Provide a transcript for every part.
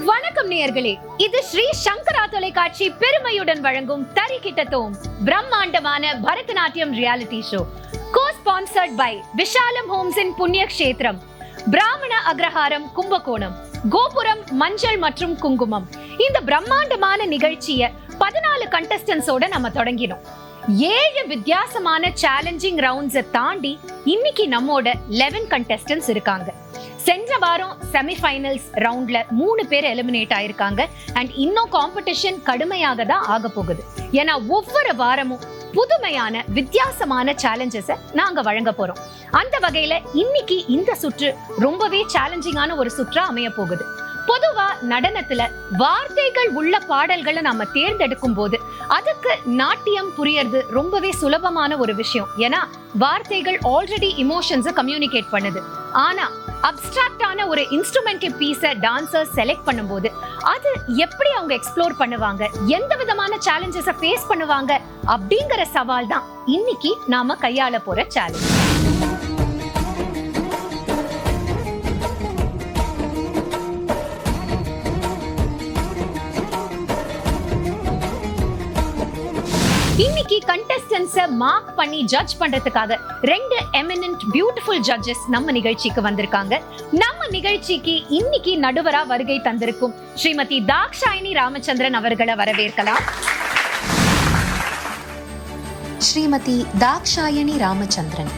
வணக்கம் நேயர்களே, இது ஸ்ரீ சங்கரா தொலைக்காட்சி பெருமையுடன் வழங்கும் தரிகிட்டதோம் பிரம்மாண்டமான Bharatanatyam reality show. co-sponsored by Vishalam Homes இன் புண்ணிய கஷேத்திரம், பிராமண அக்ரஹாரம் கும்பகோணம், கோபுரம் மஞ்சள் மற்றும் குங்குமம். இந்த பிரம்மாண்டமான நிகழ்ச்சியை 14 கண்டஸ்டன்ஸோட நம்ம தொடங்கினோம். 7 வித்தியாசமான சேலஞ்சிங் ரவுண்ட்ஸை தாண்டி இன்னைக்கு நம்மோட 11 கண்டஸ்டன்ஸ் இருக்காங்க. சென்ற வாரம் செமிஃபைனல்ஸ் ரவுண்ட்ல 3 பேர் எலிமினேட் ஆயிருக்காங்க. அண்ட் இன்னும் காம்படிஷன் கடுமையாக தான் ஆக போகுது. ஏன்னா ஒவ்வொரு வாரமும் புதுமையான வித்தியாசமான சேலஞ்சஸை நாங்க வழங்க போறோம். அந்த வகையில இன்னைக்கு இந்த சுற்று ரொம்பவே சேலஞ்சிங்கான ஒரு சுற்றா அமைய போகுது. பொதுவா நடனத்துல வார்த்தைகள் உள்ள பாடல்களை நாம தேர்ந்தெடுக்கும் போது அதுக்கு நாட்டியம் புரியறது ரொம்பவே சுலபமான ஒரு விஷயம். ஏன்னா வார்த்தைகள் ஆல்ரெடி இமோஷன்ஸை கம்யூனிகேட் பண்ணுது. ஆனா அப்டிராக்டான ஒரு இன்ஸ்ட்ருமெண்டல் பீஸை டான்சர்ஸ் செலக்ட் பண்ணும்போது அது எப்படி அவங்க எக்ஸ்ப்ளோர் பண்ணுவாங்க, எந்த விதமான சேலஞ்சஸை ஃபேஸ் பண்ணுவாங்க அப்படிங்கிற சவால் தான் இன்னைக்கு நாம கையாள போற சேலஞ்ச். இன்னைக்கு கண்டஸ்டன்ஸை மார்க் பண்ணி ஜட்ஜ் பண்றதுக்காக 2 எமினன்ட் பியூட்டிஃபுல் ஜட்ஜஸ் நம்ம நிகழ்ச்சிக்கு வந்திருக்காங்க. நம்ம நிகழ்ச்சிக்கு இன்னைக்கு நடுவரா வருகை தந்திருக்கும் ஸ்ரீமதி தாக்ஷாயினி ராமச்சந்திரன் அவர்களை வரவேற்கலாம். ஸ்ரீமதி தாக்ஷாயினி ராமச்சந்திரன்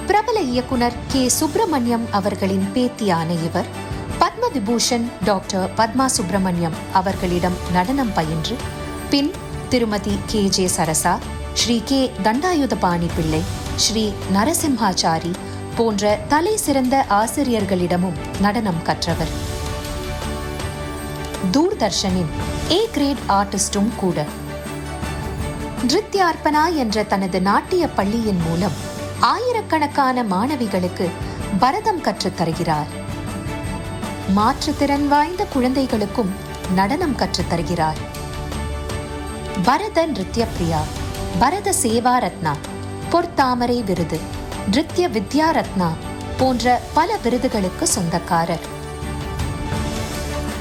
பிரபல இயக்குனர் கே. சுப்பிரமணியம் அவர்களின் பேத்தியான இவர் பத்ம விபூஷன் டாக்டர் பத்மா சுப்பிரமணியம் அவர்களிடம் நடனம் பயின்று பின் திருமதி K. J. Sarasa, Shri K. Dandayuthapani Pillai, Shri நரசிம்ஹாச்சாரி போன்ற தலை சிறந்த ஆசிரியர்களிடமும் நடனம் கற்றவர். தூர்தர்ஷனின் A கிரேட் ஆர்டிஸ்டும் கூட. நிருத்யார்ப்பணா என்ற தனது நாட்டிய பள்ளியின் மூலம் ஆயிரக்கணக்கான மாணவிகளுக்கு பரதம் கற்றுத் தருகிறார். மாற்றுத்திறன் வாய்ந்த குழந்தைகளுக்கும் நடனம் கற்றுத் தருகிறார். பரத நிருத்ய பிரியா, பரத சேவா ரத்னா, பொற்தாமரை விருது, நிருத்ய வித்யா ரத்னா போன்ற பல விருதுகளுக்கு சொந்தக்காரர்.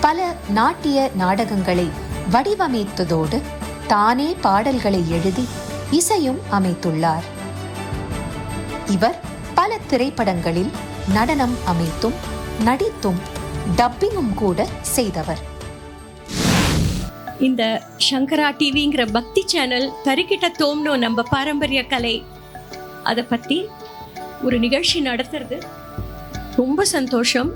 பல நாட்டிய நாடகங்களை வடிவமைத்ததோடு தானே பாடல்களை எழுதி இசையும் அமைத்துள்ளார். இவர் பல திரைப்படங்களில் நடனம் அமைத்தும் நடித்தும் டப்பிங்கும் கூட செய்தவர். இந்த சங்கரா டிவிங்கிற பக்தி சேனல் தரிகிட்டதோம்னு நம்ம பாரம்பரிய கலை அதை பற்றி ஒரு நிகழ்ச்சி நடத்துறது ரொம்ப சந்தோஷம்.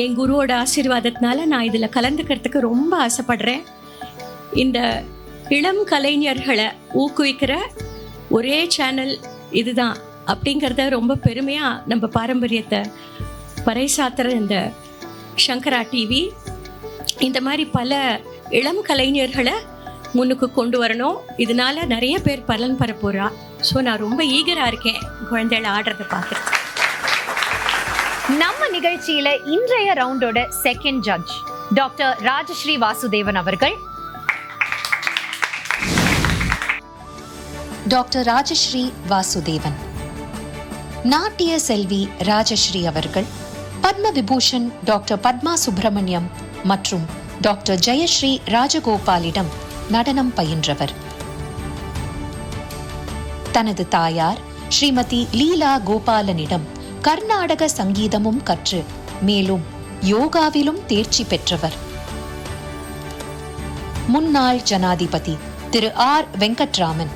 என் குருவோட ஆசீர்வாதத்தினால நான் இதில் கலந்துக்கிறதுக்கு ரொம்ப ஆசைப்படுறேன். இந்த இளம் கலைஞர்களை ஊக்குவிக்கிற ஒரே சேனல் இதுதான் அப்படிங்கிறத ரொம்ப பெருமையாக நம்ம பாரம்பரியத்தை பறைசாத்துற இந்த சங்கரா டிவி இந்த மாதிரி பல இளம் கலைஞர்களை முன்னுக்கு கொண்டு வரணும். இதனால நிறைய பேர் பலன் பெற போறா. ஸோ நான் ரொம்ப ஈகரா இருக்கேன் குழந்தைகளை ஆடுறதை பார்க்குறேன். நம்ம நிகழ்ச்சியில இன்றைய ரவுண்டோட second judge doctor Rajashree Vasudevan அவர்கள். டாக்டர் ராஜஸ்ரீ வாசுதேவன், நாட்டிய செல்வி ராஜஸ்ரீ அவர்கள் பத்ம விபூஷன் டாக்டர் பத்மா சுப்பிரமணியம் மற்றும் டாக்டர் ஜெயஸ்ரீ ராஜகோபாலிடம் நடனம் பயின்றவர். தனது தாயார் ஸ்ரீமதி லீலா கோபாலனிடம் கர்நாடக சங்கீதமும் கற்று மேலும் யோகாவிலும் தேர்ச்சி பெற்றவர். முன்னாள் ஜனாதிபதி திரு ஆர். வெங்கட்ராமன்,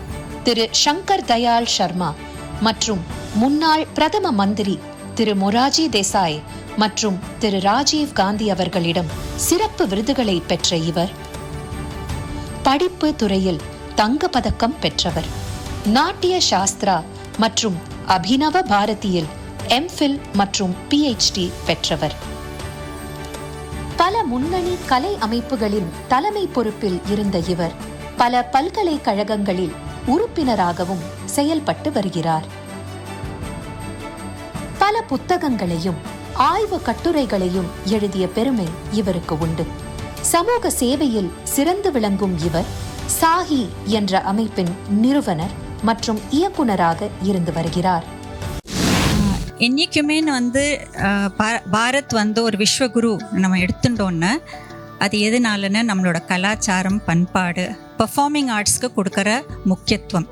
திரு சங்கர் தயாள் சர்மா மற்றும் முன்னாள் பிரதம மந்திரி திரு மொராஜி தேசாய் மற்றும் திரு ராஜீவ் காந்தி அவர்களிடம் சிறப்பு விருதுகளை பெற்ற இவர் படிப்பு துறையில் தங்க பதக்கம் பெற்றவர். நாட்டிய சாஸ்திரா மற்றும் அபினவ பாரதியில் எம்ஃபில் மற்றும் PhD பெற்றவர். பல முன்னணி கலை அமைப்புகளின் தலைமை பொறுப்பில் இருந்த இவர் பல பல்கலைக்கழகங்களில் உறுப்பினராகவும் செயல்பட்டு வருகிறார். பல புத்தகங்களையும் ஆய்வு கட்டுரைகளையும் எழுதிய பெருமை இவருக்கு உண்டு. சமூக சேவையில் சிறந்து விளங்கும் இவர் சாஹி என்ற அமைப்பின் நிறுவனர் மற்றும் இயக்குனராக இருந்து வருகிறார். என்றைக்குமே பாரத் ஒரு விஸ்வகுரு நம்ம எடுத்துட்டோன்னு அது எதுனாலன்னு நம்மளோட கலாச்சாரம், பண்பாடு, பெர்ஃபார்மிங் ஆர்ட்ஸ்க்கு கொடுக்குற முக்கியத்துவம்.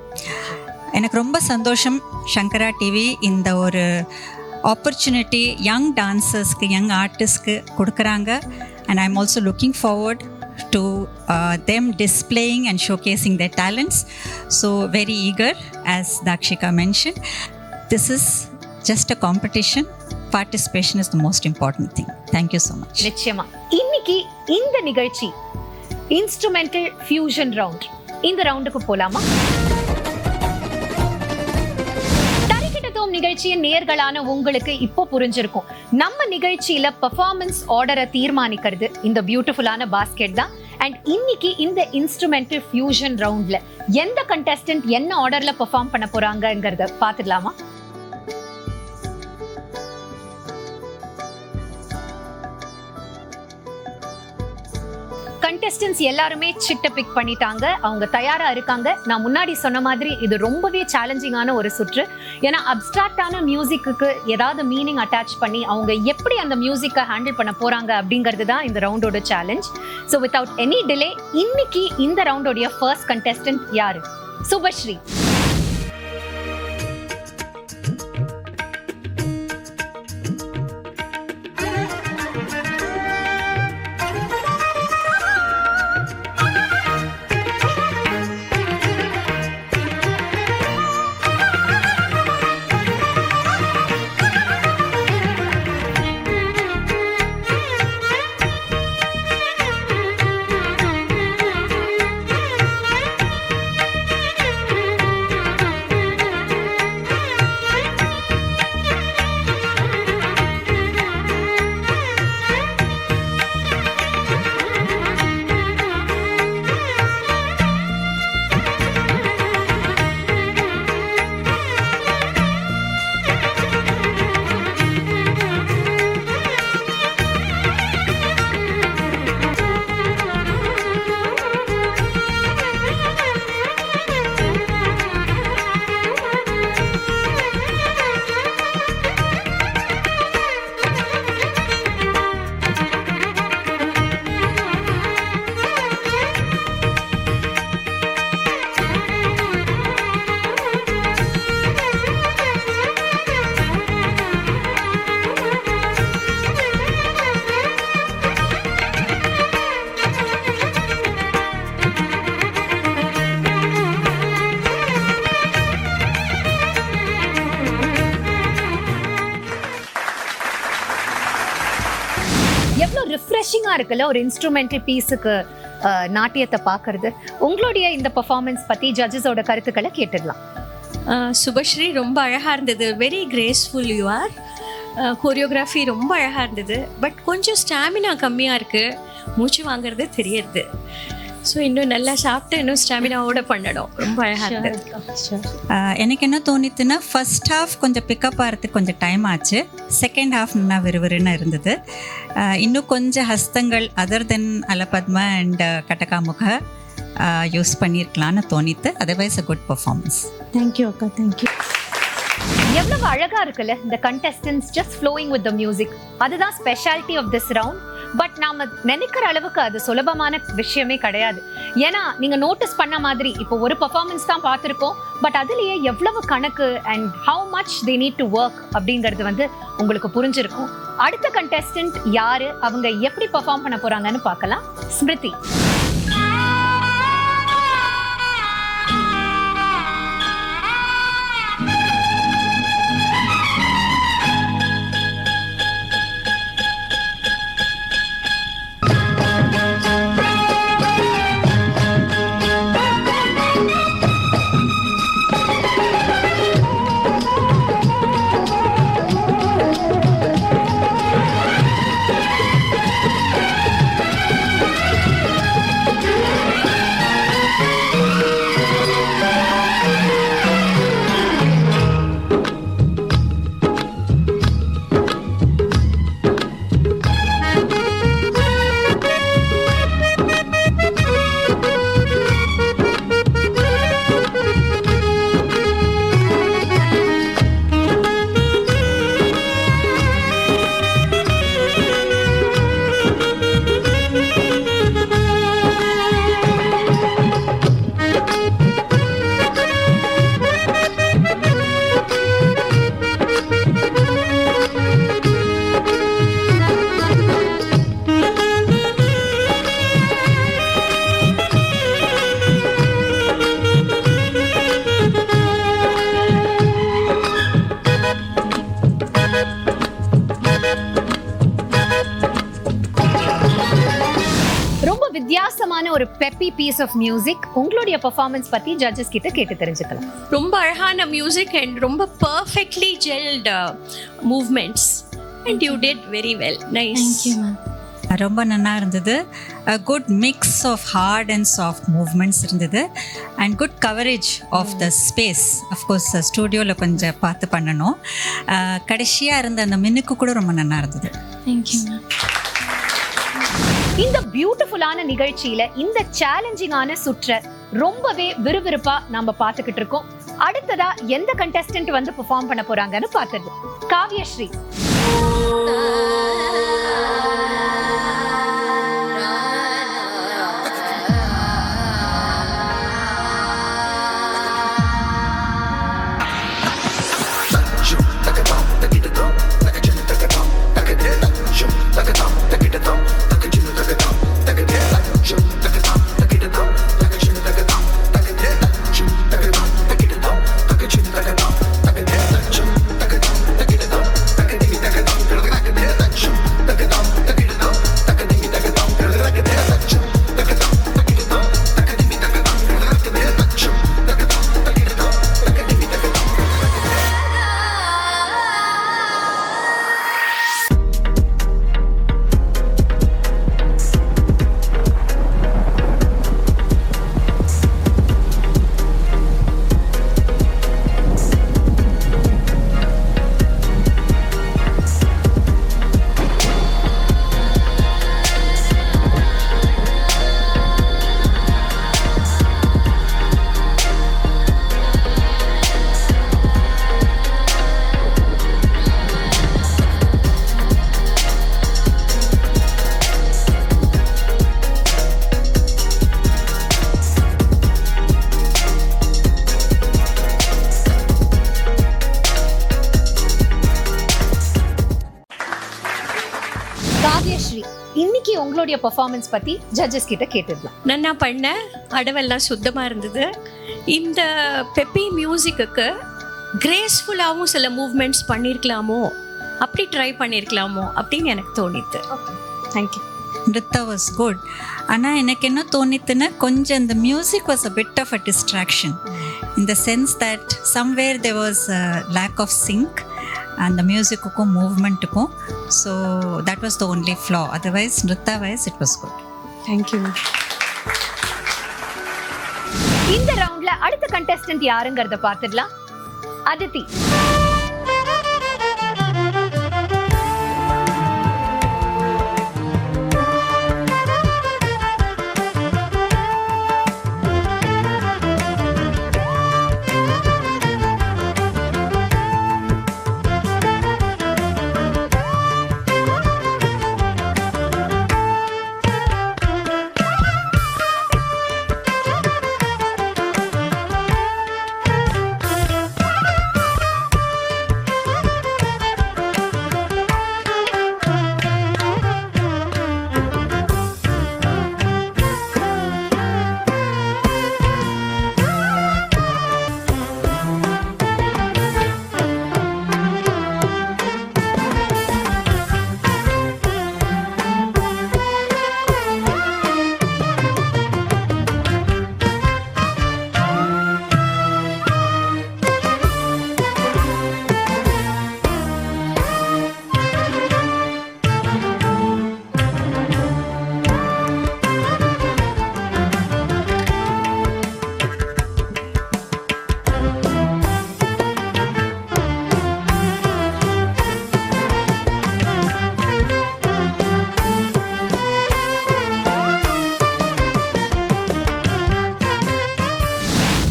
எனக்கு ரொம்ப சந்தோஷம் சங்கரா டிவி இந்த ஒரு ஆப்பர்ச்சுனிட்டி யங் டான்சர்ஸ்க்கு, யங் ஆர்டிஸ்ட்க்கு கொடுக்குறாங்க. And I am also looking forward to them displaying and showcasing their talents. So very eager, as Dakshika mentioned. This is just a competition. Participation is the most important thing. Thank you so much. நிச்சயமா இன்னைக்கு இந்த நிகழ்ச்சி instrumental fusion round. இந்த ரவுண்டுக்கு போலாமா? தரிக்கிட்டதோம் நிகழ்ச்சியின் நேயர்களான உங்களுக்கு இப்போ புரிஞ்சிருக்கும். நம்ம நிகழ்ச்சியில பெர்ஃபார்மன்ஸ் ஆர்டரை தீர்மானிக்கிறது இந்த பியூட்டிஃபுல்லான பாஸ்கெட் தான். அண்ட் இன்னைக்கு இந்த இன்ஸ்ட்ருமெண்டல் ஃபியூஷன் ரவுண்ட்ல எந்த கண்டெஸ்டன்ட் என்ன ஆர்டர்ல பெர்ஃபார்ம் பண்ண போறாங்கங்கறத பாத்துடலாமா? கண்டெஸ்டன்ட்ஸ் எல்லாருமே சிட்ட பிக் பண்ணிட்டாங்க. அவங்க தயாரா இருக்காங்க. நான் முன்னாடி சொன்ன மாதிரி இது ரொம்பவே சேலஞ்சிங்கான ஒரு சுற்று. ஏன்னா அப்ஸ்ட்ராக்டான மியூசிக்கு ஏதாவது மீனிங் அட்டாச் பண்ணி அவங்க எப்படி அந்த மியூசிக்கை ஹேண்டில் பண்ண போறாங்க அப்படிங்கிறது தான் இந்த ரவுண்டோட challenge. So without any delay இன்னைக்கு இந்த ரவுண்டோடைய ஃபர்ஸ்ட் கண்டெஸ்டன்ட் யாரு? சுபஸ்ரீ. ரிஃப்ரெஷிங்கா இருக்குல்ல ஒரு இன்ஸ்ட்ருமெண்டல் பீஸுக்கு நாட்டியத்தை பார்க்கறது. உங்களுடைய இந்த பெர்ஃபார்மன்ஸ் பத்தி ஜட்ஜஸோட கருத்துக்களை கேட்டுடலாம். சுபஸ்ரீ ரொம்ப அழகா இருந்தது. Very graceful you are. Choreography ரொம்ப அழகா இருந்தது. பட் கொஞ்சம் ஸ்டாமினா கம்மியா இருக்கு. மூச்சு வாங்குறது தெரியுது. ஸோ இன்னும் நல்லா சாப்பிட்டு இன்னும் ஸ்டாமினாவோட பண்ணணும். ரொம்ப அழகாக இருந்தது. எனக்கு என்ன தோணித்துன்னா ஃபர்ஸ்ட் ஹாஃப் கொஞ்சம் பிக்கப் ஆகிறதுக்கு கொஞ்சம் டைம் ஆச்சு. செகண்ட் ஹாஃப் நல்லா விறுவிறுன்னு இருந்தது. இன்னும் கொஞ்சம் ஹஸ்தங்கள் other then Alapadma and Katakamukha use பண்ணியிருக்கலான்னு தோணித்து. Otherwise a good performance. Thank you அக்கா, தேங்க்யூ. எவ்வளவு அழகா இருக்குல்ல இந்த contestants just flowing with the music. அதுதான் speciality of this round. But நாம நினைக்கிற அளவுக்கு அது சுலபமான விஷயமே கிடையாது. ஏன்னா நீங்க நோட்டீஸ் பண்ண மாதிரி இப்போ ஒரு பெர்ஃபார்மன்ஸ் தான் பார்த்துருக்கோம். பட் அதுலயே எவ்வளவு கணக்கு and how much they need to work அப்படிங்கிறது உங்களுக்கு புரிஞ்சிருக்கும். அடுத்த கண்டெஸ்டன்ட் யாரு, அவங்க எப்படி பெர்ஃபார்ம் பண்ண போறாங்கன்னு பார்க்கலாம். ஸ்மிருதி. வித்தியாசமான ஒரு பெப்பி பீஸ் ஆஃப் மியூசிக். உங்களுடைய பெர்ஃபார்மன்ஸ் பத்தி ஜட்ஜஸ் கிட்ட கேட்டு தெரிஞ்சுக்கலாம். ரொம்ப அழகான மியூசிக் அண்ட் ரொம்ப perfectly jelled movements and you did very well. Nice. ரொம்ப நல்லா இருந்தது. Good mix of hard and soft movements இருந்தது and good coverage of the space. Of course ஸ்டூடியோவில் கொஞ்சம் பார்த்து பண்ணணும். கடைசியாக இருந்த அந்த மின்னுக்கு கூட ரொம்ப நல்லா இருந்தது. தேங்க்யூ. இந்த பியூட்டிஃபுல்லான நிகழ்ச்சியில இந்த சேலஞ்சிங்கான சுற்ற ரொம்பவே விறுவிறுப்பா நாம பார்த்துக்கிட்டு இருக்கோம். அடுத்ததா எந்த கண்டெஸ்டன்ட் வந்து பெர்ஃபார்ம் பண்ண போறாங்கன்னு பார்த்தது. காவ்யஸ்ரீ. காவ்யஸ்ரீ, இன்னைக்கு உங்களுடைய பெர்ஃபார்மன்ஸ் பத்தி ஜட்ஜஸ் கிட்ட கேட்டுடலாம். நன்னா பண்ண, அடவெல்லாம் சுத்தமாக இருந்தது. இந்த பெப்பி மியூசிக்கு கிரேஸ்ஃபுல்லாகவும் சில மூவ்மெண்ட்ஸ் பண்ணியிருக்கலாமோ, அப்படி ட்ரை பண்ணியிருக்கலாமோ அப்படின்னு எனக்கு தோணித்து. தேங்க்யூ. Nritta was good. ஆனால் எனக்கு என்ன தோணித்துன்னா, கொஞ்சம் இந்த music was a bit of a distraction in the sense that somewhere there was lag of sync அந்த மியூசிக்குக்கும் மூவ்மெண்ட்டுக்கும். So that was the only flaw. Otherwise nritta wise it was good. Thank you. இந்த ரவுண்ட்ல அடுத்த கண்டெஸ்டன்ட் யாருங்கிறத பார்த்துடலாம். அதித்தி.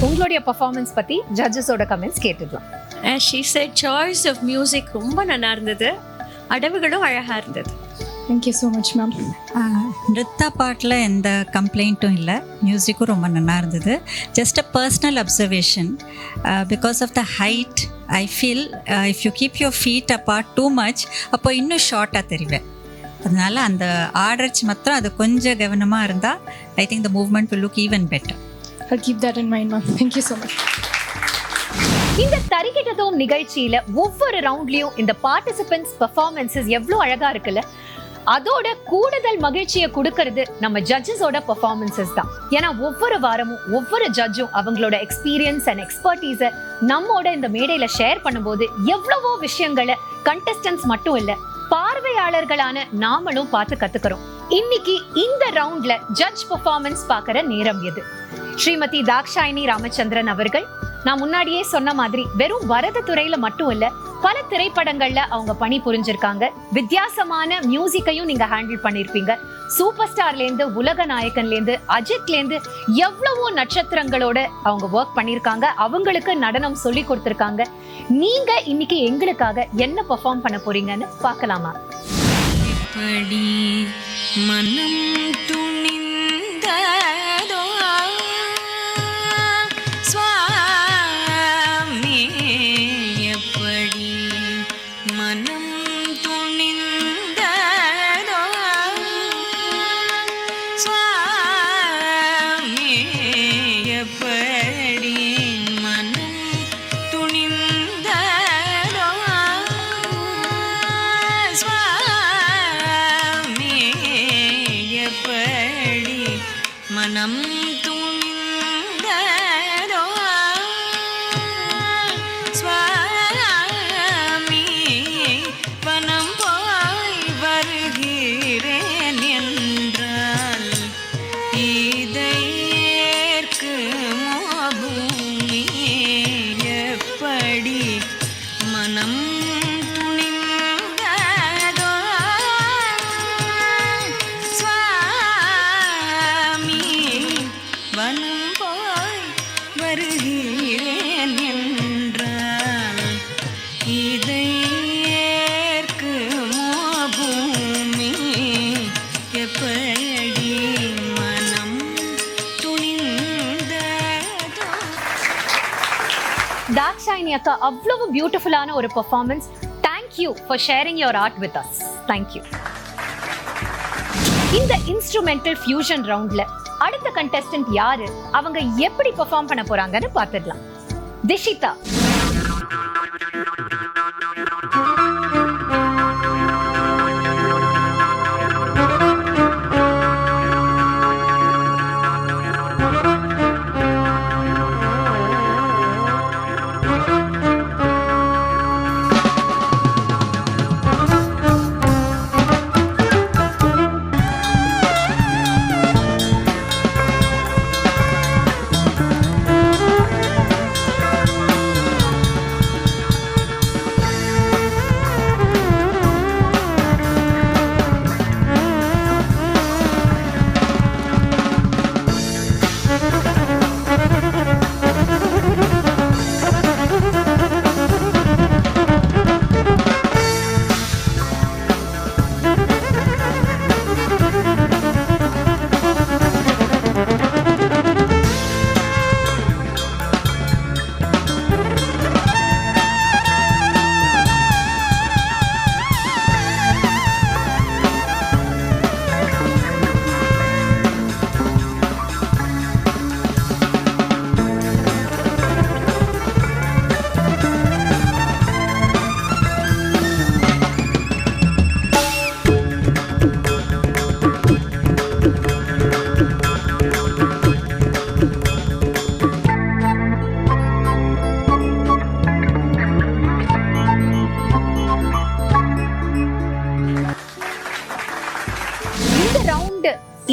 உங்களுடைய பெர்ஃபார்மன்ஸ் பத்தி ஜட்ஜஸோட கமெண்ட்ஸ் கேட்டுடலாம். As she said, choice of music ரொம்ப நல்லா இருந்தது, அடவுகளும் அழகாக இருந்தது. Thank you so much ma'am. Nritta பாட்டில் எந்த கம்ப்ளைண்ட்டும் இல்லை, மியூசிக்கும் ரொம்ப நல்லா இருந்தது. Just a personal observation, because of the height I feel if you keep your feet apart too much அப்போ இன்னும் ஷார்ட்டாக தெரிவேன். அதனால அந்த ஆர்டர்ச் மாத்திரம் அது கொஞ்சம் கவனமாக இருந்தால் I think the movement will look even better. I'll keep that in mind, ma'am. Thank you so much. இந்த தரிக்கிட்டதும் நிகழ்ச்சியில ஒவ்வொரு ரவுண்ட்லயும் இந்த பார்ட்டிசிபென்ட்ஸ் பெர்ஃபார்மன்ஸஸ் எவ்வளவு அழகா இருக்குல்ல. அதோட கூடுதல் மகிழ்ச்சியை கொடுக்கறது நம்ம ஜட்ஜஸோட பெர்ஃபார்மன்சஸ் தான். ஏன்னா ஒவ்வொரு வாரமும் ஒவ்வொரு ஜட்ஜும் அவங்களோட எக்ஸ்பீரியன்ஸ் அண்ட் எக்ஸ்பர்டீஸை நம்மோட இந்த மேடையில ஷேர் பண்ணும்போது எவ்வளவோ விஷயங்களை கண்டெஸ்டன்ஸ் மட்டும் இல்ல, பார்வையாளர்களான நாமளும் பார்த்து கத்துக்கிறோம். இன்னைக்கு இந்த ரவுண்ட்ல ஜட்ஜ் பெர்ஃபார்மன்ஸ் பார்க்கிற நேரம் எது? ஸ்ரீமதி தாக்ஷாயினி ராமச்சந்திரன் அவர்கள், நான் முன்னாடியே சொன்ன மாதிரி வெறும் வரது துறையில மட்டும் இல்ல, பல திரைப்படங்கள்ல அவங்க பணி புரிஞ்சிருக்காங்க. வித்தியாசமான மியூசிக்கையும் நீங்க ஹேண்டில் பண்ணிருப்பீங்க. சூப்பர் ஸ்டார்ல இருந்து, உலக நாயகன்ல இருந்து, அஜித்ல இருந்து எவ்வளவோ நட்சத்திரங்களோட அவங்க ஒர்க் பண்ணிருக்காங்க. அவங்களுக்கு நடனம் சொல்லி கொடுத்திருக்காங்க. நீங்க இன்னைக்கு எங்களுக்காக என்ன பெர்ஃபார்ம் பண்ண போறீங்கன்னு பார்க்கலாமா? எப்படி மனம் துணிந்ததோ சுவாமி, எப்படி மனம் துணிந்ததோ சுவாமி, எப்படி மனம் துணிந்ததோ சுவாமி, எப்படி மனம் துணிந்ததோ சுவாமி, வனம் போய் வருகிறேன் என்றால் இதை ஏற்குமோ பூமி, எப்படி மனம் துணிந்ததோ சுவாமி, வனம் போய் வருகிறேன் என்றால் இதை ஏற்குமோ பூமி, எப்படி மனம் துணிந்ததோ. தாக்ஷாயினி அக்கா, அவ்வளவு பியூட்டிஃபுல்லான ஒரு performance. Thank you for sharing your art with us. Thank you. இந்த இன்ஸ்ட்ருமெண்டல் ஃபியூஷன் ரவுண்ட்ல அடுத்த கண்டெஸ்டன்ட் யாரு, அவங்க எப்படி பெர்ஃபார்ம் பண்ண போறாங்கன்னு பார்த்துடலாம். திஷிதா.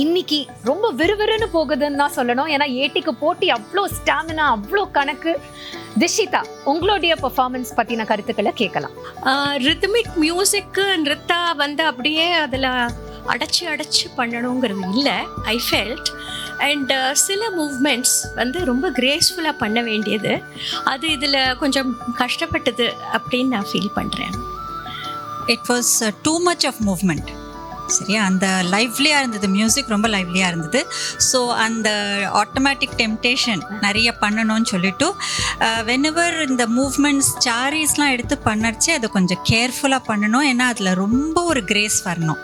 இன்னைக்கு ரொம்ப விறுவிறுன்னு போகுதுன்னு தான் சொல்லணும். ஏன்னா ஏட்டிக்கு போட்டி, அவ்வளோ ஸ்டாமினா, அவ்வளோ கணக்கு. திஷிதா, உங்களுடைய பெர்ஃபார்மன்ஸ் பத்தின கருத்துக்களை கேட்கலாம். ரிதமிக் மியூசிக்கு நிறுத்தா வந்து அப்படியே அதில் அடைச்சி பண்ணணுங்கிறது இல்லை. ஐ ஃபெல்ட் அண்ட் சில மூவ்மெண்ட்ஸ் வந்து ரொம்ப கிரேஸ்ஃபுல்லாக பண்ண வேண்டியது, அது இதில் கொஞ்சம் கஷ்டப்பட்டது அப்படின்னு நான் ஃபீல் பண்ணுறேன். It was too much of movement. சரியா, அந்த லைவ்லியாக இருந்தது, மியூசிக் ரொம்ப லைவ்லியாக இருந்தது. ஸோ அந்த ஆட்டோமேட்டிக் டெம்டேஷன் நிறைய பண்ணணும்னு சொல்லிட்டு வென்எவர் இந்த மூவ்மெண்ட்ஸ் சாரீஸ்லாம் எடுத்து பண்ணச்சு அதை கொஞ்சம் கேர்ஃபுல்லாக பண்ணணும். ஏன்னா அதில் ரொம்ப ஒரு கிரேஸ் வரணும்.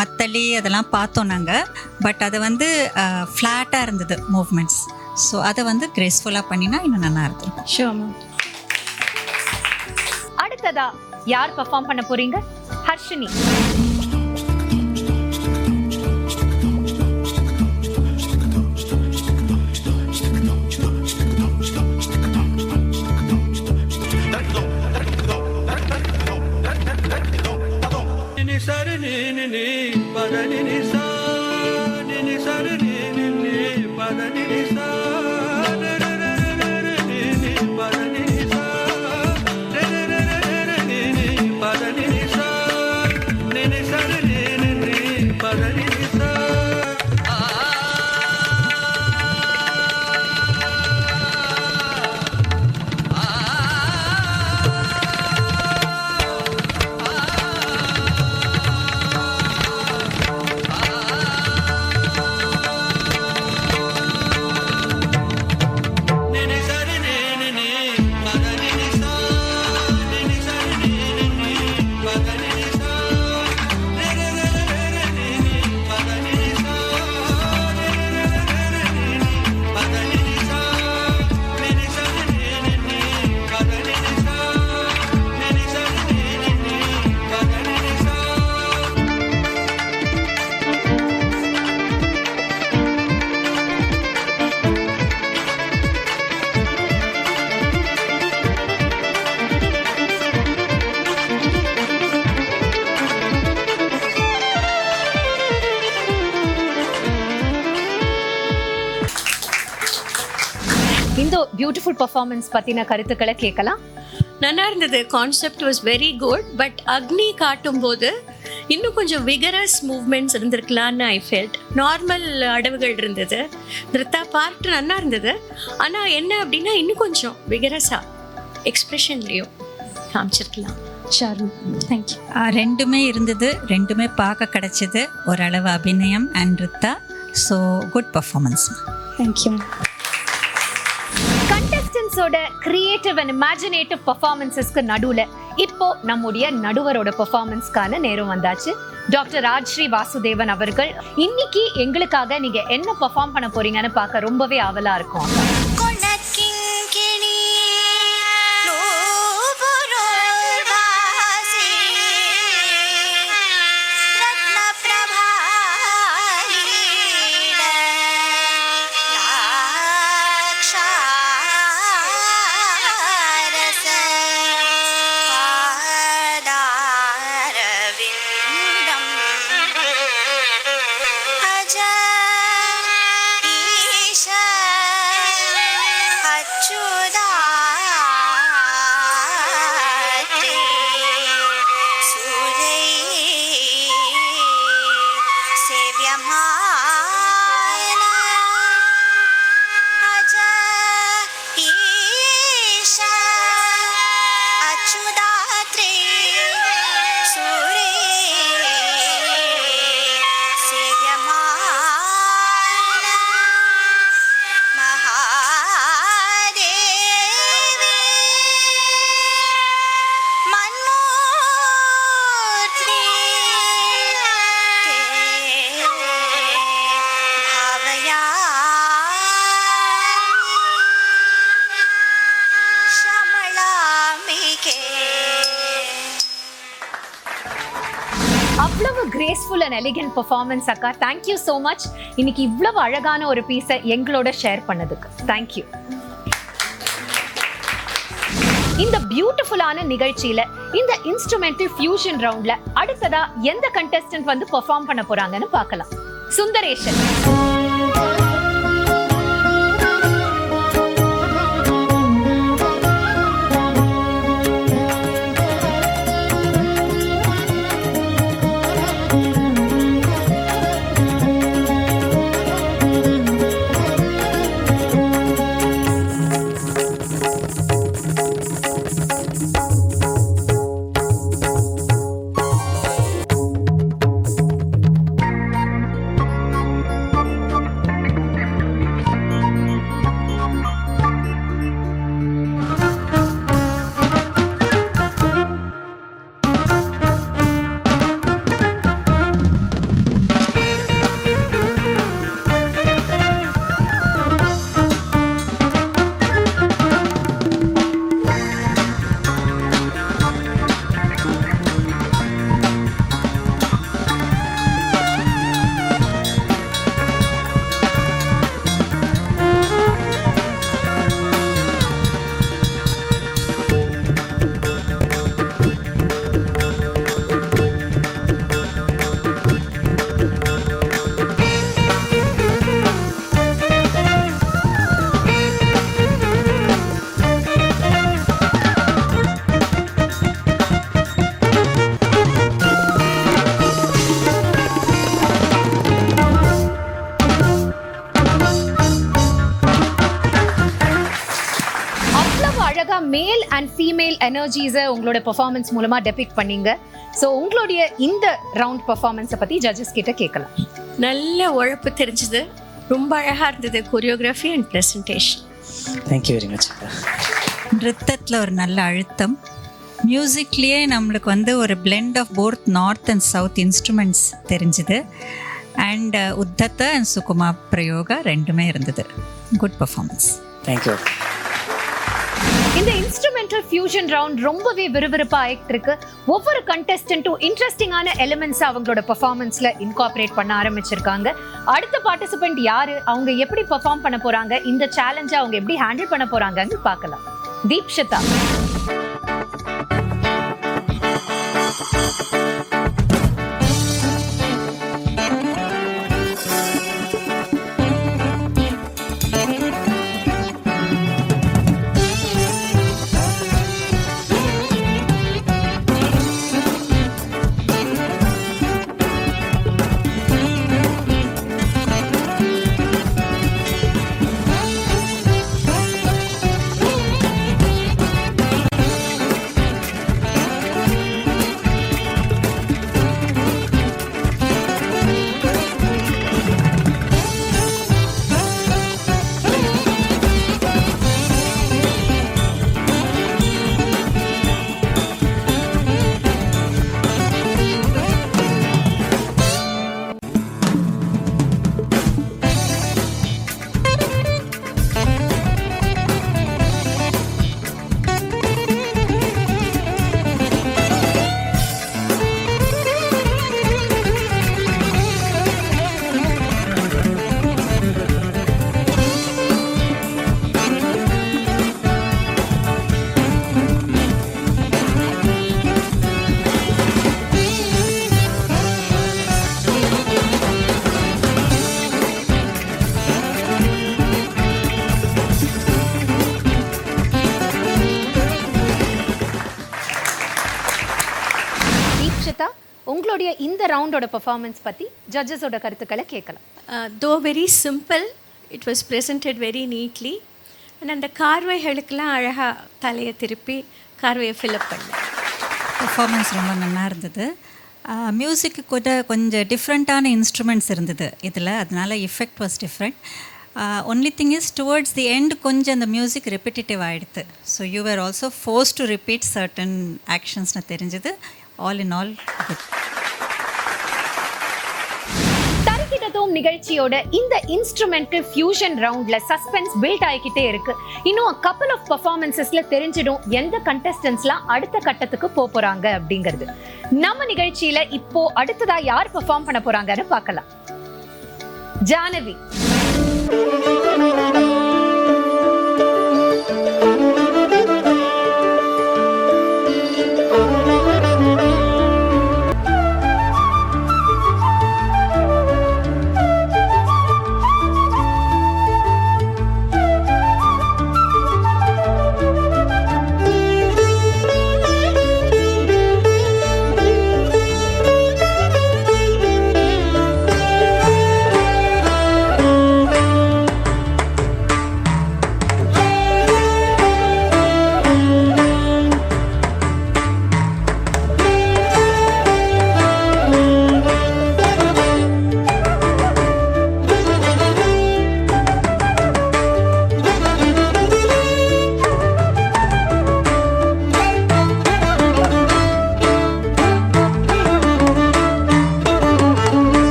மத்தளி அதெல்லாம் பார்த்தோம் நாங்கள், பட் அது வந்து ஃப்ளாட்டாக இருந்தது மூவ்மெண்ட்ஸ். ஸோ அதை வந்து கிரேஸ்ஃபுல்லாக பண்ணினா இன்னும் நல்லா இருந்திருக்கும். Sure, ma'am. அடுத்ததா யார் பெர்ஃபார்ம் பண்ண போறீங்க? ஹர்ஷினி. ஸோ பியூட்டிஃபுல் பர்ஃபார்மன்ஸ் பத்தின கருத்துக்களை கேட்கலாம். நல்லா இருந்தது. Concept was very good. But அக்னி காட்டும் போது இன்னும் கொஞ்சம் விகரஸ் மூவ்மெண்ட்ஸ் இருந்திருக்கலான்னு ஐ ஃபெல்ட். நார்மல் அடவுகள் இருந்தது. நிறுத்தா பார்ட் நல்லா இருந்தது. ஆனால் என்ன அப்படின்னா இன்னும் கொஞ்சம் விகரஸாக எக்ஸ்பிரஷன்லேயும் காமிச்சிருக்கலாம். Sharon, thank you. ரெண்டுமே இருந்தது, ரெண்டுமே பார்க்க கிடைச்சது. ஓரளவு அபிநயம் and nritta. So good performance. Thank you. கண்டஸ்டன்ஸோட கிரியேட்டிவ் அண்ட் இமேஜினேட்டிவ் பர்ஃபார்மன்ஸஸ்க்கு நடுவுல இப்போ நம்முடைய நடுவரோட பர்ஃபார்மன்ஸ்க்கான நேரம் வந்தாச்சு. டாக்டர் ராஜ்ஸ்ரீ வாசுதேவன் அவர்கள் இன்னைக்கு எங்களுக்காக நீங்க என்ன பர்ஃபார்ம் பண்ண போறீங்கன்னு பார்க்க ரொம்பவே ஆவலா இருக்கும். அவ்வளவு கிரேஸ்ஃபுல் அண்ட் எலிகன்ட் பெர்ஃபார்மன்ஸ் அக்கா. Thank you so much. இன்னைக்கு இவ்வளவு அழகான ஒரு பீஸை எங்களோட ஷேர் பண்ணதுக்கு தேங்க்யூ. இந்த பியூட்டிஃபுல்லான நிகழ்ச்சியில இந்த இன்ஸ்ட்ருமெண்டல் ஃபியூஷன் ரவுண்ட்ல அடுத்ததா எந்த கண்டெஸ்டன்ட் வந்து பெர்ஃபார்ம் பண்ண போறாங்கன்னு பார்க்கலாம். சுந்தரேஷன். மேல் அண்ட் ஃபீமேல் எனர்ஜிஸை உங்களோட பெர்ஃபார்மன்ஸ் மூலமா டெபிக்ட் பண்ணீங்க. ஸோ உங்களுடைய இந்த ரவுண்ட் பெர்ஃபார்மன்ஸை பத்தி ஜட்ஜஸ் கிட்ட கேட்கலாம். நல்ல உழைப்பு தெரிஞ்சது. ரொம்ப அழகாக இருந்தது choreography and presentation. Thank you very much. நிறுத்தத்தில் ஒரு நல்ல அழுத்தம். மியூசிக்லேயே நம்மளுக்கு வந்து ஒரு blend of both north and south instruments தெரிஞ்சுது. அண்ட் உத்தத்த அண்ட் சுகுமா பிரயோகா ரெண்டுமே இருந்தது. Good performance. தேங்க்யூ. இந்த இன்ஸ்ட்ருமெண்டல் ஃபியூஷன் ரவுண்ட் ரொம்பவே விறுவிறுப்பா ஆயிட்டு இருக்கு. ஒவ்வொரு கண்டெஸ்டன்ட்டும் இன்ட்ரெஸ்டிங்கான எலிமெண்ட்ஸ் அவங்களோட பெர்ஃபார்மன்ஸ்ல இன்கார்பரேட் பண்ண ஆரம்பிச்சிருக்காங்க. அடுத்த பார்ட்டிசிபென்ட் யாரு, அவங்க எப்படி பெர்ஃபார்ம் பண்ண போறாங்க, இந்த சேலஞ்சை அவங்க எப்படி ஹேண்டில் பண்ண போறாங்கன்னு பார்க்கலாம். தீப்ஷிதா. உங்களுடைய இந்த ரவுண்டோட பெர்ஃபார்மன்ஸ் பத்தி ஜட்ஜஸோட கருத்துக்களை கேட்கலாம். தோ very simple, it was presented very neatly. And அந்த கார்வைகளுக்கெல்லாம் அழகாக தலையை திருப்பி கார்வையை ஃபில்அப் பண்ணேன். பெர்ஃபார்மன்ஸ் ரொம்ப நல்லா இருந்தது. மியூசிக்கு கூட கொஞ்சம் டிஃப்ரெண்ட்டான இன்ஸ்ட்ருமெண்ட்ஸ் இருந்தது இதில், அதனால effect was different. Only thing is towards the end கொஞ்சம் அந்த மியூசிக் ரெப்பிட்டேட்டிவ் ஆகிடுது. So you are also force to repeat certain ஆக்ஷன்ஸ்னு தெரிஞ்சது. All in all good. Tharikitathom நிகழ்ச்சியோட இந்த இன்ஸ்ட்ருமெண்டல் ஃபியூஷன் ரவுண்ட்ல சஸ்பென்ஸ் பில்ட் ஆகிக்கிட்டே இருக்கு. இன்னும் கப்பல் ஆஃப் பெர்ஃபார்மன்சஸ்ல தெரிஞ்சிடும் எந்த கண்டஸ்டன்ட்ஸ்லாம் அடுத்த கட்டத்துக்கு போறாங்க அப்படிங்கிறது. நம்ம நிகழ்ச்சியில இப்போ அடுத்ததா யார் பெர்ஃபார்ம் பண்ண போறாங்கன்னு பார்க்கலாம். ஜானவி.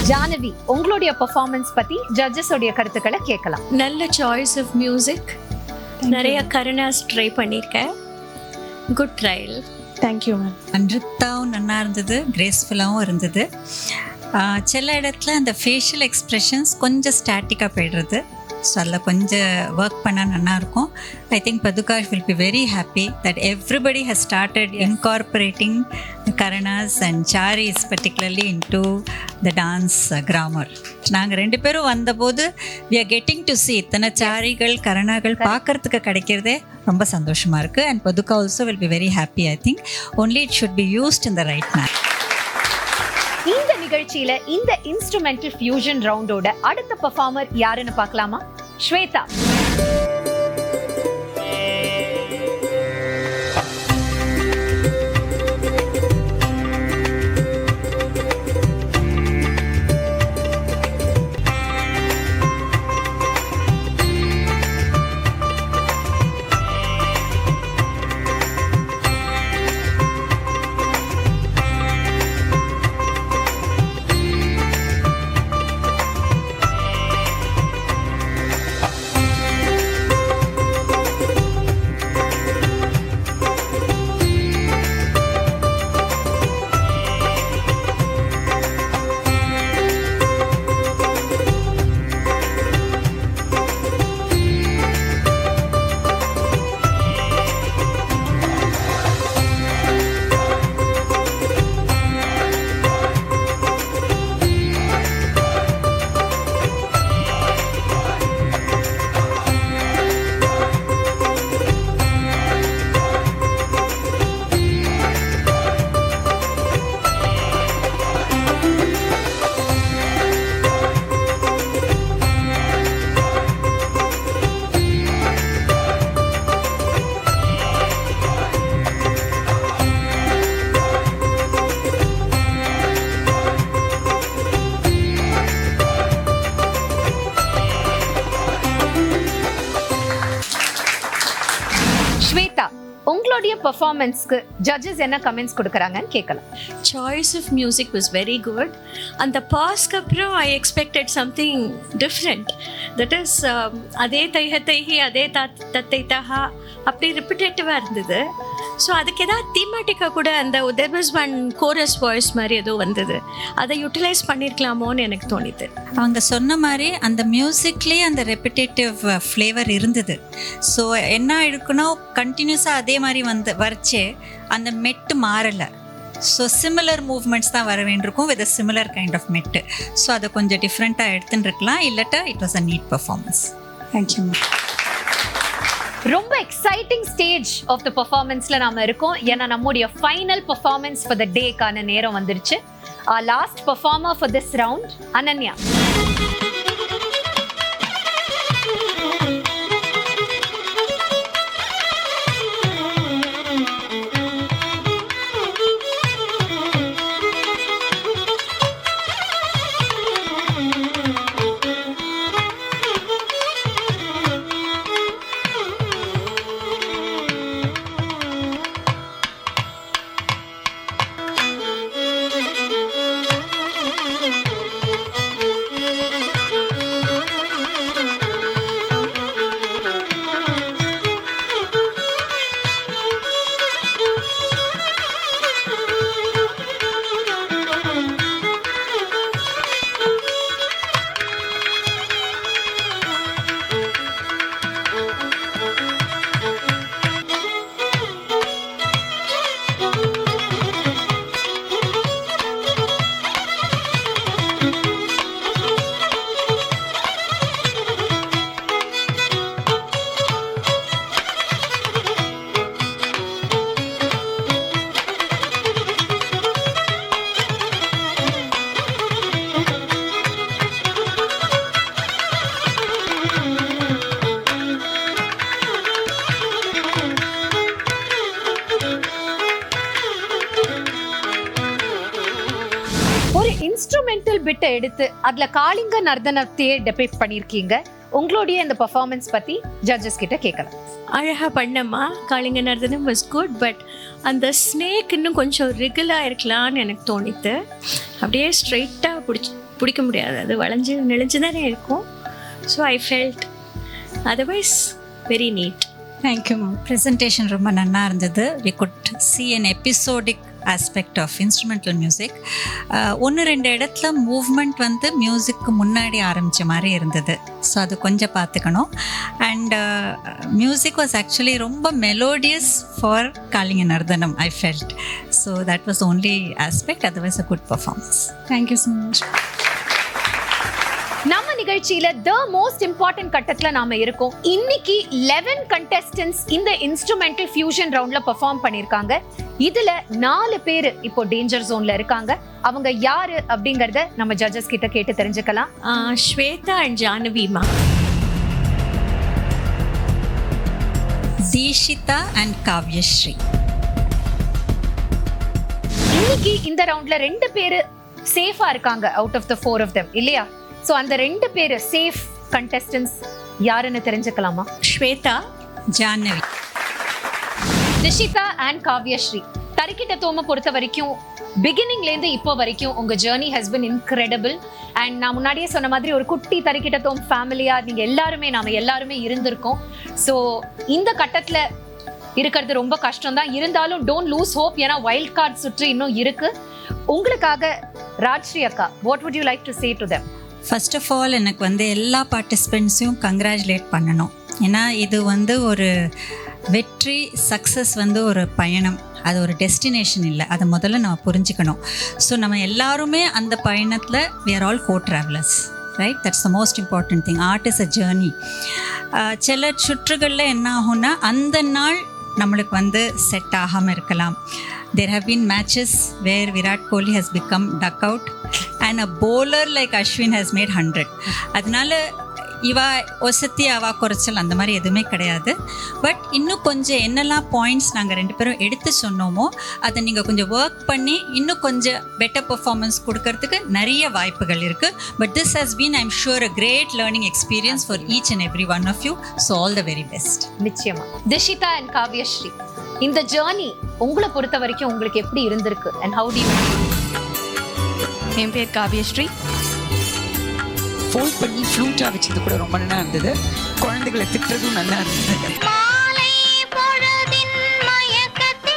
ஜானவி, உங்களுடைய பெர்ஃபார்மன்ஸ் பத்தி ஜட்ஜஸோட கருத்துக்களை கேட்கலாம். நல்ல சாய்ஸ் ஆஃப் மியூசிக், நிறைய கருணாஸ் ட்ரை பண்ணியிருக்கேன். Good trial. Thank you ma'am. அன்றுத்தாவும் நல்லா இருந்தது, கிரேஸ்ஃபுல்லாகவும் இருந்தது. சில இடத்துல அந்த ஃபேஷியல் எக்ஸ்ப்ரெஷன்ஸ் கொஞ்சம் ஸ்டாட்டிக்காக போய்டுறது. ஸோ அதில் கொஞ்சம் ஒர்க் பண்ணால் நல்லாயிருக்கும். I think Paduka will be very happy that everybody has started incorporating karanas and charis particularly into the dance grammar. நாங்கள் 2 பேரும் வந்தபோது we are getting to see இத்தனை சாரிகள் கரணாகள் பார்க்கறதுக்கு கிடைக்கிறதே ரொம்ப சந்தோஷமாக இருக்குது. And Paduka also will be very happy. I think only it should be used in the right man. இந்த நிகழ்ச்சியில இந்த இன்ஸ்ட்ருமெண்டல் ஃபியூஷன் ரவுண்டோட அடுத்த பெர்ஃபார்மர் யாருன்னு பார்க்கலாமா? ஸ்வேதா. உங்களுடைய பெர்ஃபார்மன்ஸ்க்கு ஜட்ஜஸ் என்ன கமெண்ட்ஸ் கொடுக்குறாங்கன்னு கேட்கலாம். Choice of music was very good. அந்த பாஸ்க்கு அப்புறம் I expected something different. That is அதே தைஹ தைஹி அதே தத்தை தஹா அப்படி ரிப்பிட்டேட்டிவாக இருந்தது. ஸோ அதுக்கு ஏதாவது தீமேட்டிக்காக கூட அந்த there was one chorus voice மாதிரி ஏதோ வந்தது, அதை யூட்டிலைஸ் பண்ணியிருக்கலாமோன்னு எனக்கு தோணிது. அவங்க சொன்ன மாதிரி அந்த மியூசிக்லேயே அந்த ரெப்பிட்டேட்டிவ் ஃப்ளேவர் இருந்தது. ஸோ என்ன இருக்குன்னா கண்டினியூஸாக அதே மாதிரி வரைச்சே அந்த மெட்டு மாறலை. ஸோ சிமிலர் மூவ்மெண்ட்ஸ் தான் வர வேண்டியிருக்கும் வித் சிமிலர் கைண்ட் ஆஃப் மெட்டு. ஸோ அதை கொஞ்சம் டிஃப்ரெண்ட்டாக எடுத்துன்னு இருக்கலாம், இல்லாட்டா it was a neat performance. Thank you. ரொம்ப எக்ஸைட்டிங் ஸ்டேஜ் ஆஃப் த பெர்ஃபார்மன்ஸ்ல நாம இருக்கோம். ஏன்னா நம்முடைய ஃபைனல் பெர்ஃபார்மன்ஸ் ஃபார் த டேக்கான நேரம் வந்துருச்சு. Last performer for this round Ananya. Instrumental பிட்டை எடுத்து அதுல காளிங்க நர்தனத்தையே டெபிக்ட் பண்ணிருக்கீங்க. உங்களுடைய இந்த பெர்ஃபார்மன்ஸ் பத்தி ஜட்ஜஸ் கிட்ட கேட்கலாம். அழகாக பண்ணம்மா, காளிங்க நர்தனம் வாஸ் குட். பட் அந்த ஸ்னேக் இன்னும் கொஞ்சம் ரிகிளாக இருக்கலான்னு எனக்கு தோணித்து. அப்படியே ஸ்ட்ரைட்டாக பிடிக்க முடியாது, அது வளைஞ்சு நெளிஞ்சு தானே இருக்கும். So I felt otherwise very neat. Thank you ma'am. Presentation ரொம்ப நல்லா இருந்தது. We could see an episodic aspect of instrumental music. ஒன்று ரெண்டு இடத்துல மூவ்மெண்ட் மியூசிக்கு முன்னாடி ஆரம்பித்த மாதிரி இருந்தது. ஸோ அது கொஞ்சம் பார்த்துக்கணும். அண்ட் மியூசிக் வாஸ் ஆக்சுவலி ரொம்ப melodious for Kalinga Nartanam I felt. So that was only aspect. Otherwise a good performance. Thank you so much. நம்ம நிகழ்ச்சியில த மோஸ்ட் இம்பார்ட்டன்ட் கட்டத்துல நாம இருக்கோம். இன்னைக்கு 11 contestants இந்த இன்ஸ்ட்ருமெண்டல் ஃபியூஷன் ரவுண்ட்ல பெர்ஃபார்ம் பண்ணிருக்காங்க. இதுல 4 பேர் இப்போ டேஞ்சர் ஜோன்ல இருக்காங்க. அவங்க யாரு அப்படிங்கறத நம்ம ஜட்ஜஸ் கிட்ட கேட்டு தெரிஞ்சுக்கலாம். ஸ்வேதா அண்ட் ஜானவிமா. தீஷிதா அண்ட் காவ்யஸ்ரீ. இன்னைக்கு இந்த ரவுண்ட்ல 2 பேர் சேஃபா இருக்காங்க out of the 4 of them இல்லையா? சோ அந்த 2 பேர் சேஃப் கண்டெஸ்டன்ட்ஸ் யாருன்னு தெரிஞ்சுக்கலாமா? ஸ்வேதா, ஜானவி. திஷிதா அண்ட் காவ்யஸ்ரீ. தரிக்கிட்ட தோம பொறுத்த வரைக்கும் பிகினிங்ல இருந்து இப்போ வரைக்கும் உங்க journey has been incredible. And நான் முன்னாடியே சொன்ன மாதிரி ஒரு குட்டி தரிக்கிட்ட தோம் ஃபேமிலியா நீங்க நாம எல்லாருமே இருந்திருக்கோம். ஸோ இந்த கட்டத்துல இருக்கிறது ரொம்ப கஷ்டம் தான். இருந்தாலும் டோன்ட் லூஸ் ஹோப். ஏன்னா வைல்ட் கார்டு சுற்றி இன்னும் இருக்கு. உங்களுக்காக ராஜ்ஸ்ரீ அக்கா, what would you like to say to them? First of all எனக்கு எல்லா பார்ட்டிசிபெண்ட்ஸையும் கங்க்ராச்சுலேட் பண்ணணும். ஏன்னா இது ஒரு வெற்றி சக்ஸஸ் ஒரு பயணம், அது ஒரு டெஸ்டினேஷன் இல்லை. அதை முதல்ல நம்ம புரிஞ்சுக்கணும். ஸோ நம்ம எல்லாருமே அந்த பயணத்தில் we are all co-travelers, right? That's the most important thing. Art is a journey. சில சுற்றுகளில் என்ன ஆகும்னா அந்த நாள் நம்மளுக்கு செட் ஆகாமல் இருக்கலாம். There have been matches where Virat Kohli has become duck out and a bowler like Ashwin has made 100. அதனால இவா ஒசத்தி அவா குறைச்சல் அந்த மாதிரி எதுவுமே கிடையாது. பட் இன்னும் கொஞ்சம் என்னெல்லாம் பாயிண்ட்ஸ் நாங்கள் 2 பேரும் எடுத்து சொன்னோமோ அதை நீங்கள் கொஞ்சம் ஒர்க் பண்ணி இன்னும் கொஞ்சம் பெட்டர் பெர்ஃபார்மன்ஸ் கொடுக்கறதுக்கு நிறைய வாய்ப்புகள் இருக்குது. But this has been I'm sure a great learning experience for each and every one of you. So all the very best. நிச்சயமா. திஷிதா அண்ட் காவ்யஸ்ரீ, இந்த ஜர்னி உங்களை பொறுத்த வரைக்கும் உங்களுக்கு எப்படி இருந்திருக்கு? And how do you? என் பேர் காவ்யஸ்ரீ. ஃபோல்ட் பண்ணி ஃப்ளூட்டாக வச்சது கூட ரொம்ப நல்லா இருந்தது. குழந்தைகளை திட்டுறதும் நல்லா இருந்தது. மாலை பொழுதின் மயக்கத்தில்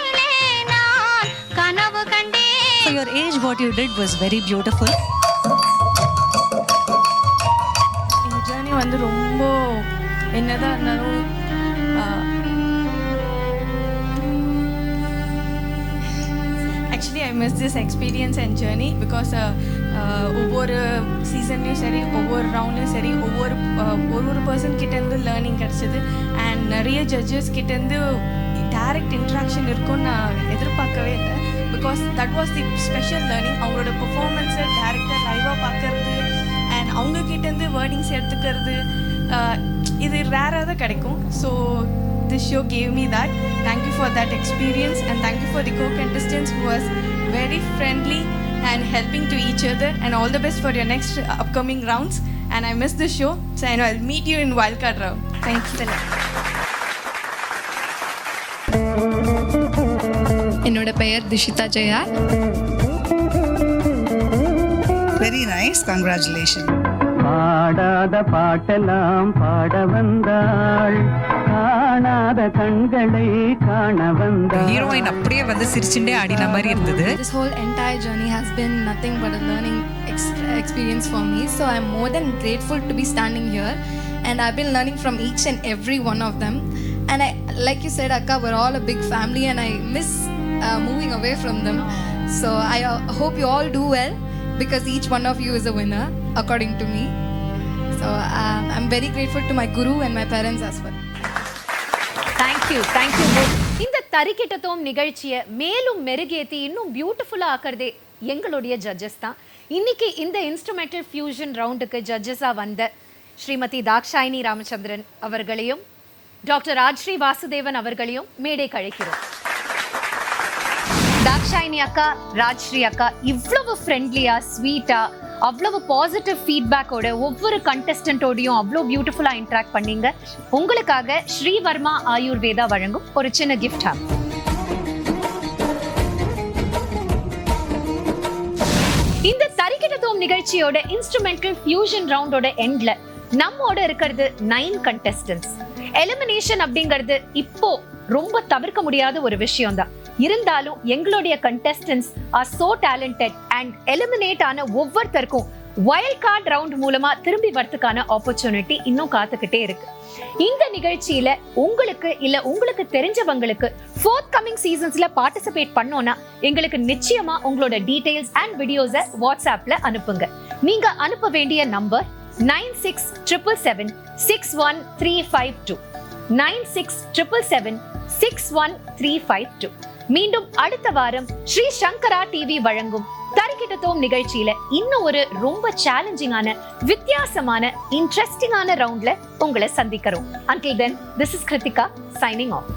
what you did was very beautiful. இந்த ஜேர்னி வந்து ரொம்ப என்னதான் இருந்தாலும் actually I miss this experience and journey because ஒவ்வொரு சீசன்லேயும் சரி ஒவ்வொரு ரவுண்ட்லேயும் சரி ஒரு பர்சன் கிட்டேருந்து லேர்னிங் கிடச்சிது அண்ட் நிறைய ஜட்ஜஸ் கிட்டேருந்து டைரக்ட் இன்ட்ராக்ஷன் இருக்கும்னு நான் எதிர்பார்க்கவே இல்லை because that was the special learning. அவங்களோட பெர்ஃபார்மன்ஸை டேரக்டாக லைவாக பார்க்கறது அண்ட் அவங்கக்கிட்டேருந்து வேர்டிங்ஸ் எடுத்துக்கிறது இது ரேராக தான் கிடைக்கும். So this show gave me that. Thank you for that experience and thank you for the co-contestants who was very friendly and helping to each other, and all the best for your next upcoming rounds. And I miss this show, so I know I'll meet you in wildcard round. Thank you. என்னோட பெயர் திஷிதா Jaya. Very nice, congratulations. பாடாத பாட்டெல்லாம் பாட வந்தாள், காணாத கண்களை காண வந்தாள். ஹீரோயின் அப்படியே வந்து சிரிச்சுட்டே ஆடின மாதிரி இருந்தது. This whole entire journey has been nothing but a learning experience for me. So I'm more than grateful to be standing here, and I've been learning from each and every one of them. And I, like you said, Akka, we're all a big family, and I miss moving away from them. So I hope you all do well, because each one of you is a winner, according to me. So I'm very grateful to my guru and my parents as well. Thank you இந்த தரிக்கிட்டத்தோம் நிகழ்ச்சியை மேலும் மெருகேத்தி இன்னும் பியூட்டிஃபுல்லா ஆக்குறதே எங்களுடைய judges தான். இன்னைக்கு இந்த instrumental fusion ரவுண்டுக்கு ஜட்ஜஸா வந்த ஸ்ரீமதி தாக்ஷாயினி ராமச்சந்திரன் அவர்களையும் டாக்டர் ராஜ்ஸ்ரீ வாசுதேவன் அவர்களையும் மேடை கழிக்கிறோம். தாக்ஷாயினி அக்கா, ராஜ்ஸ்ரீ அக்கா இவ்வளவு ஃப்ரெண்ட்லியா ஸ்வீட்டா அவ்வளவு பாசிட்டிவ் ஃபீட்பேக்கோட ஒவ்வொரு கண்டெஸ்டன்டோடையும் அவ்வளோ பியூட்டிஃபுல்லா இன்ட்ராக்ட் பண்ணீங்க. உங்களுக்காக ஸ்ரீவர்மா ஆயுர்வேதா வழங்கும் ஒரு சின்ன கிஃப்ட் ஹாம். இந்த தரிக்கிட்டத்தோம் நிகழ்ச்சியோட இன்ஸ்ட்ருமெண்டல் ஃபியூஷன் ரவுண்டோட எண்ட்ல நம்மோட இருக்கிறது 9 கண்டெஸ்டன்ட்ஸ். எலிமினேஷன் அப்படிங்கிறது இப்போ ரொம்ப தவிர்க்க முடியாத ஒரு விஷயம் தான். இருந்தாலும் எங்களுடைய contestants are so talented and eliminate ஆன ஒவ்வொருத்தருக்கும் வைல்ட் கார்டு ரவுண்ட் மூலமா திரும்பி வரதுக்கான ஆப்பர்ச்சுனிட்டி இன்னும் காத்துக்கிட்டே இருக்கு. இந்த நிகழ்ச்சியில உங்களுக்கு இல்ல உங்களுக்கு தெரிஞ்சவங்களுக்கு ஃபோர்த் கமிங் சீசன்ஸ்ல பார்ட்டிசிபேட் பண்ணோம்னா எங்களுக்கு நிச்சயமா உங்களோட டீடைல்ஸ் அண்ட் வீடியோஸை வாட்ஸ்அப்ல அனுப்புங்க. நீங்க அனுப்ப வேண்டிய நம்பர் 9677761352 9677761352. மீண்டும் அடுத்த வாரம் ஸ்ரீ சங்கரா டிவி வழங்கும் தரிக்கிட்டத்தோம் நிகழ்ச்சியில இன்னும் ஒரு ரொம்ப சேலஞ்சிங்கான வித்தியாசமான இன்ட்ரெஸ்டிங்கான ரவுண்ட்ல உங்களை சந்திக்கிறோம். Until then, this is Kritika signing off.